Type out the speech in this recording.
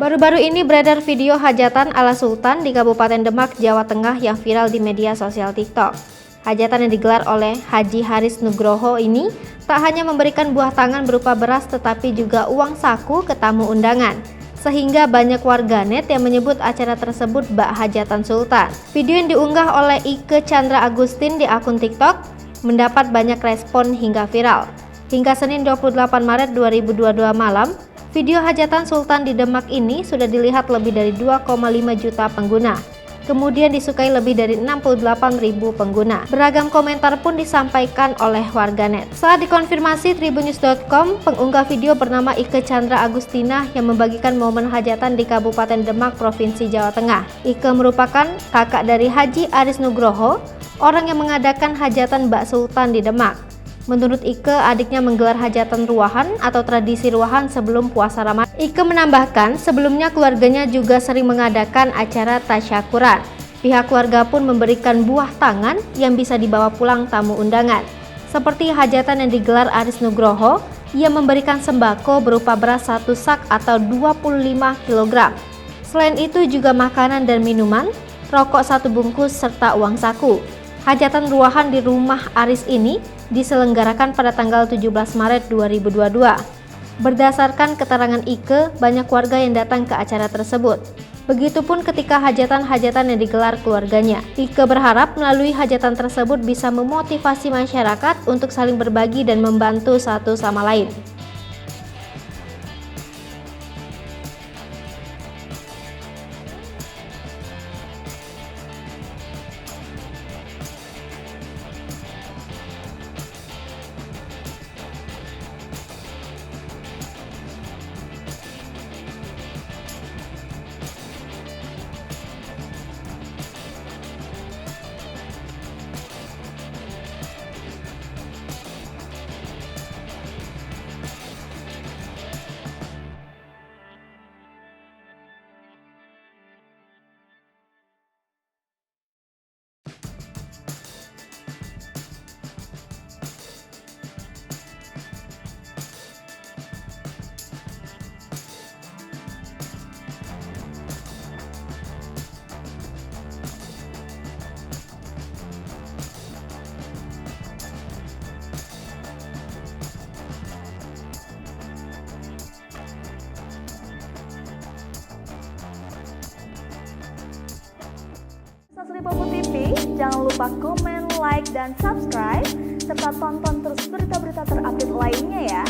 Baru-baru ini beredar video hajatan ala Sultan di Kabupaten Demak, Jawa Tengah yang viral di media sosial TikTok. Hajatan yang digelar oleh Haji Haris Nugroho ini tak hanya memberikan buah tangan berupa beras tetapi juga uang saku ke tamu undangan. Sehingga banyak warganet yang menyebut acara tersebut bak hajatan Sultan. Video yang diunggah oleh Ike Chandra Agustin di akun TikTok mendapat banyak respon hingga viral. Hingga Senin 28 Maret 2022 malam, video hajatan Sultan di Demak ini sudah dilihat lebih dari 2,5 juta pengguna. Kemudian disukai lebih dari 68.000 pengguna. Beragam komentar pun disampaikan oleh warganet. Saat dikonfirmasi Tribunnews.com, pengunggah video bernama Ike Chandra Agustina yang membagikan momen hajatan di Kabupaten Demak, Provinsi Jawa Tengah. Ike merupakan kakak dari Haji Haris Nugroho, orang yang mengadakan hajatan Mbak Sultan di Demak. Menurut Ike, adiknya menggelar hajatan ruahan atau tradisi ruahan sebelum puasa Ramadan. Ike menambahkan, sebelumnya keluarganya juga sering mengadakan acara tasyakuran. Pihak keluarga pun memberikan buah tangan yang bisa dibawa pulang tamu undangan. Seperti hajatan yang digelar Haris Nugroho, ia memberikan sembako berupa beras 1 sak atau 25 kg. Selain itu juga makanan dan minuman, rokok 1 bungkus serta uang saku. Hajatan ruahan di rumah Haris ini diselenggarakan pada tanggal 17 Maret 2022. Berdasarkan keterangan Ike, banyak warga yang datang ke acara tersebut. Begitupun ketika hajatan-hajatan yang digelar keluarganya. Ike berharap melalui hajatan tersebut bisa memotivasi masyarakat untuk saling berbagi dan membantu satu sama lain. Lipopo TV, jangan lupa komen, like, dan subscribe, serta tonton terus berita-berita terupdate lainnya ya.